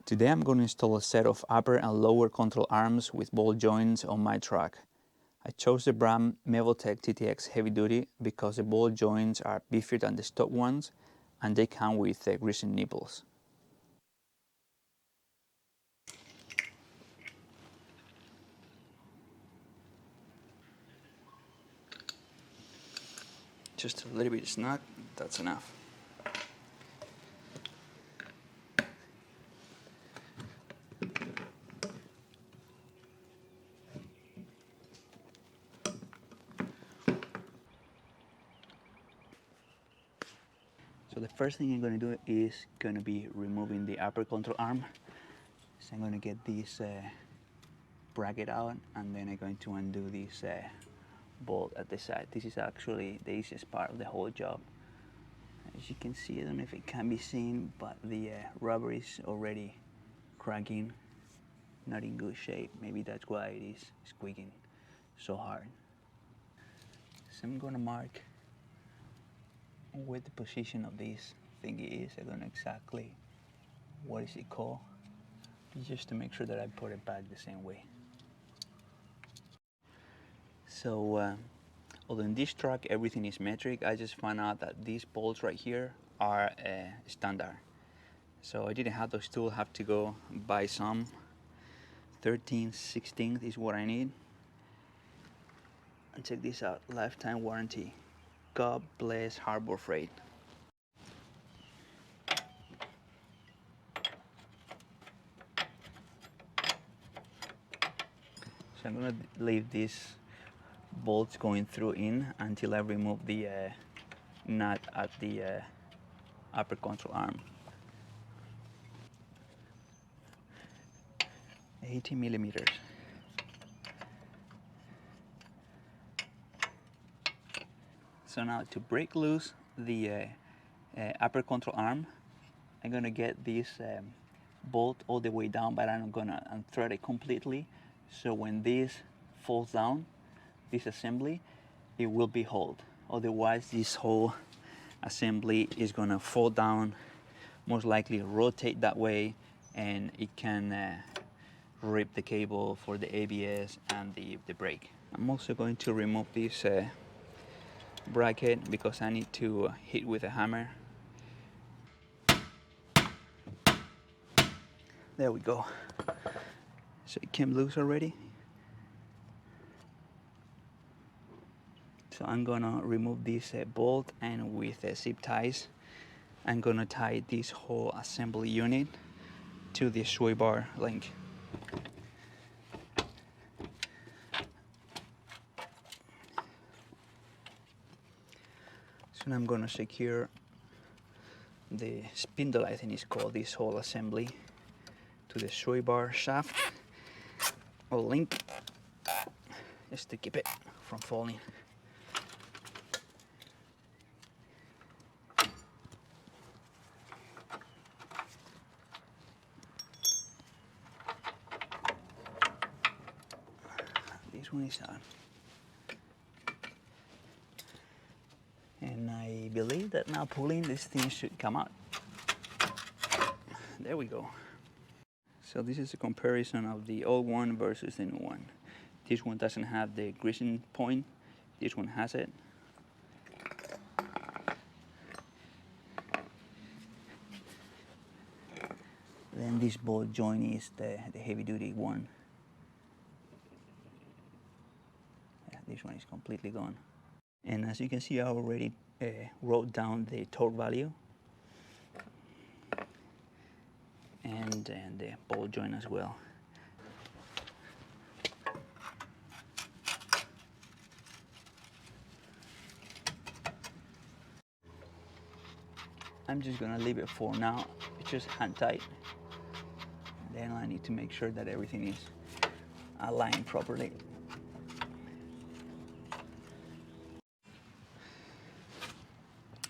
Today I'm going to install a set of upper and lower control arms with ball joints on my truck. I chose the brand Mevotech TTX Heavy Duty because the ball joints are beefier than the stock ones and they come with greasing nipples. Just a little bit snug, that's enough. So the first thing I'm going to do is going to be removing the upper control arm. So I'm going to get this bracket out, and then I'm going to undo this bolt at the side. This is actually the easiest part of the whole job. As you can see, I don't know if it can be seen, but the rubber is already cracking, not in good shape. Maybe that's why it is squeaking so hard. So I'm going to mark where the position of this thingy is. I don't know exactly what is it called, just to make sure that I put it back the same way. So although in this truck everything is metric, I just found out that these bolts right here are standard. So I didn't have those tools, have to go buy some. 13/16 is what I need. And check this out, lifetime warranty. God bless Harbor Freight. So I'm gonna leave these bolts going through in until I remove the nut at the upper control arm. 80 millimeters. So now to break loose the upper control arm, I'm gonna get this bolt all the way down, but I'm gonna unthread it completely. So when this falls down, this assembly, it will be held. Otherwise, this whole assembly is gonna fall down, most likely rotate that way, and it can rip the cable for the ABS and the brake. I'm also going to remove this bracket because I need to hit with a hammer. There we go. So it came loose already. So I'm gonna remove this bolt, and with zip ties I'm gonna tie this whole assembly unit to the sway bar link. So now I'm gonna secure the spindle, I think it's called, this whole assembly to the sway bar shaft or link, just to keep it from falling. This one is on. And I believe that now pulling, this thing should come out. There we go. So this is a comparison of the old one versus the new one. This one doesn't have the greasing point. This one has it. Then this bolt joint is the heavy duty one. Yeah, this one is completely gone. And as you can see, I already wrote down the torque value and the ball joint as well. I'm just gonna leave it for now. It's just hand tight. Then I need to make sure that everything is aligned properly.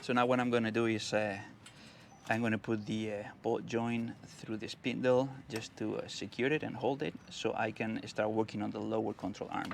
So now what I'm gonna do is I'm going to put the bolt joint through the spindle just to secure it and hold it so I can start working on the lower control arm.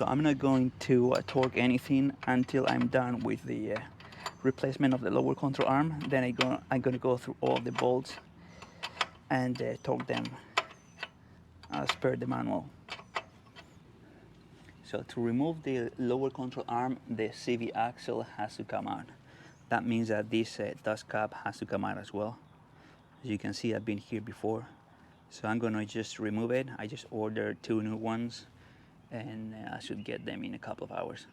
So I'm not going to torque anything until I'm done with the replacement of the lower control arm. Then I'm gonna go through all the bolts and torque them as per the manual. So to remove the lower control arm, the CV axle has to come out. That means that this dust cap has to come out as well. As you can see, I've been here before. So I'm gonna just remove it. I just ordered 2 new ones, and I should get them in a couple of hours.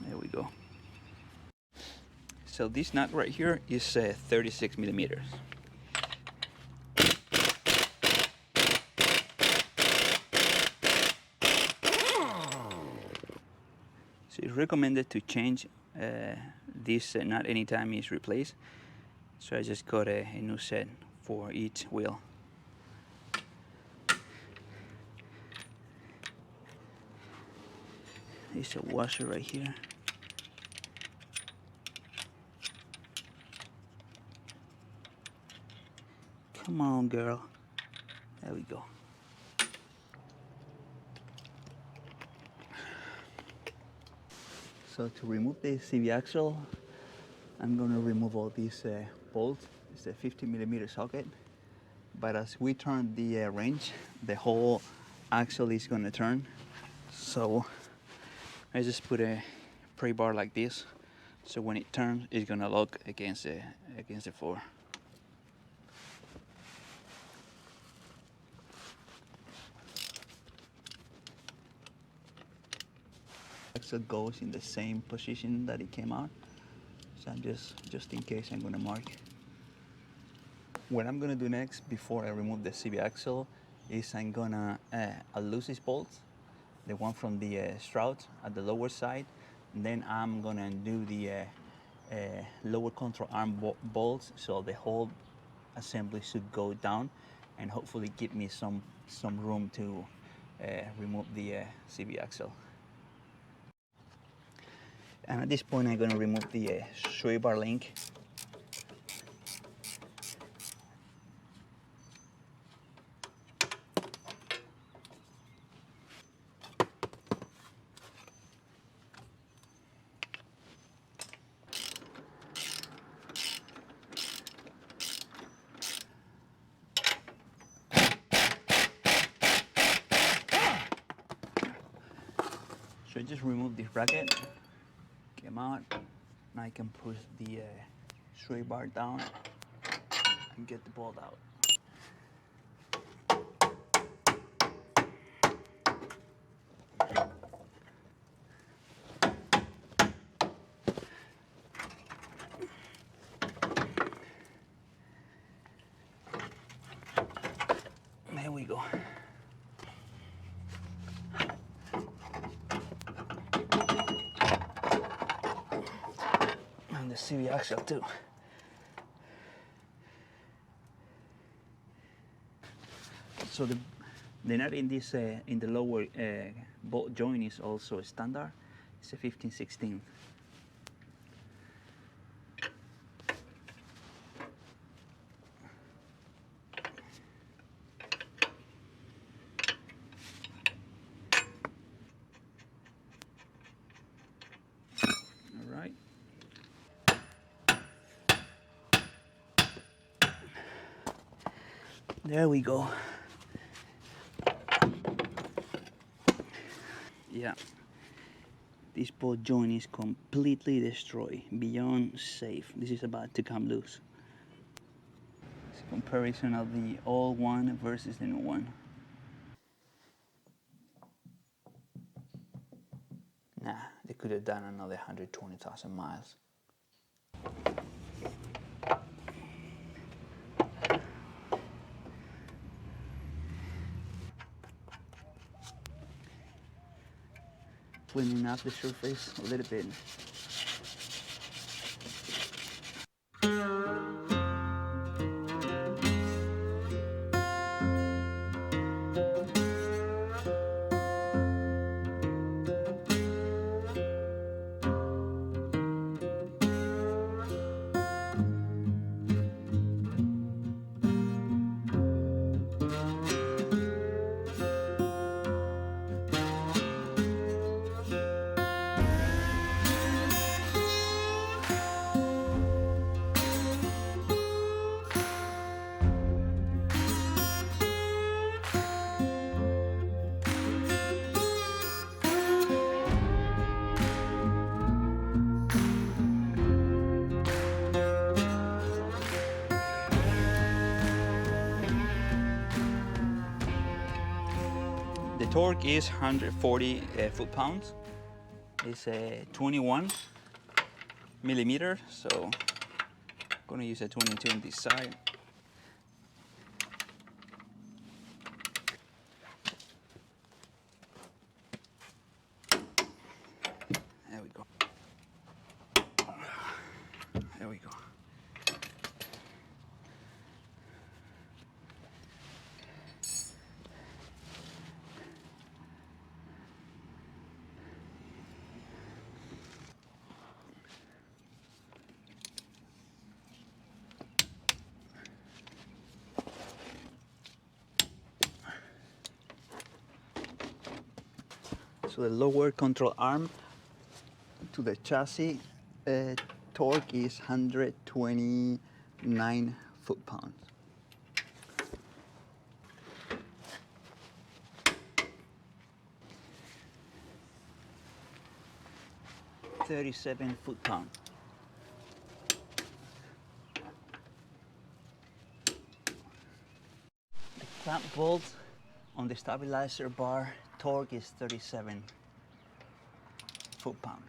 There we go. So this nut right here is 36 millimeters. So it's recommended to change this nut anytime it's replaced. So I just got a new set for each wheel. There's a washer right here. Come on, girl. There we go. So to remove the CV axle, I'm going to remove all these bolts. It's a 50mm socket. But as we turn the wrench, the whole axle is going to turn. So I just put a pry bar like this. So when it turns, it's going to lock against the floor. Axle goes in the same position that it came out. So I'm just in case, I'm gonna mark. What I'm gonna do next before I remove the CV axle is I'm gonna loose these bolts, the one from the struts at the lower side. And then I'm gonna do the lower control arm bolts, so the whole assembly should go down and hopefully give me some room to remove the CV axle. And at this point, I'm going to remove the sway bar link. So I just remove this bracket, came out. Now I can push the sway bar down and get the bolt out. There we go. And the CV axle too. So the nut in this in the lower bolt joint is also standard. It's a 15/16. All right. There we go. Yeah, this bolt joint is completely destroyed, beyond safe. This is about to come loose. It's a comparison of the old one versus the new one. Nah, they could have done another 120,000 miles. Cleaning up the surface a little bit. torque is 140 foot-pounds. It's a 21 millimeter, so I'm gonna use a 22 on this side. There we go. There we go. So the lower control arm to the chassis torque is 129 foot-pounds. $37 foot-pounds. The clamp bolt on the stabilizer bar torque is 37 foot-pounds.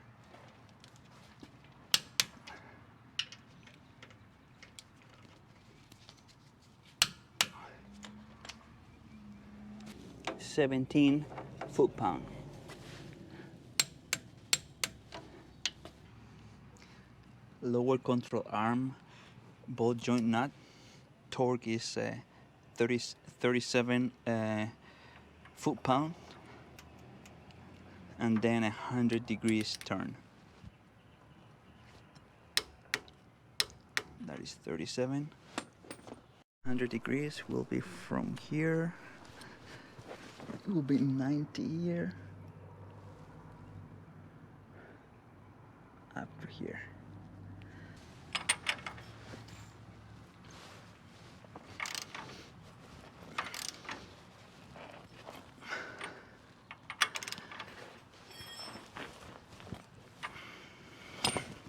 $17 foot-pounds. Lower control arm bolt joint nut torque is 37 foot-pounds, and then 100 degrees turn. That is 37. 100 degrees will be from here. It will be 90 here. Up here.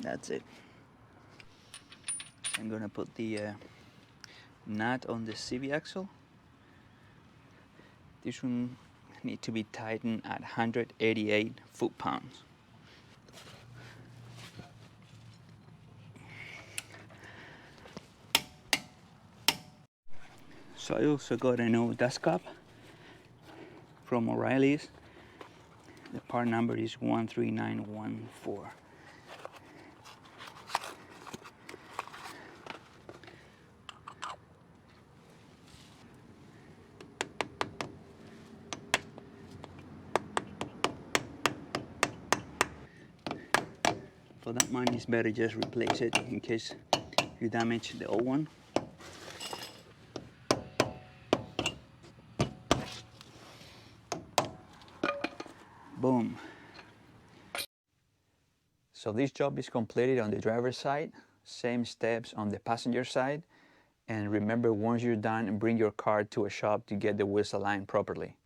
That's it. I'm gonna put the nut on the CV axle. This one needs to be tightened at 188 foot-pounds. So I also got a new dust cap from O'Reilly's. The part number is 13914. For that one, it's better just replace it in case you damage the old one. Boom. So this job is completed on the driver's side, same steps on the passenger side. And remember, once you're done, bring your car to a shop to get the wheels aligned properly.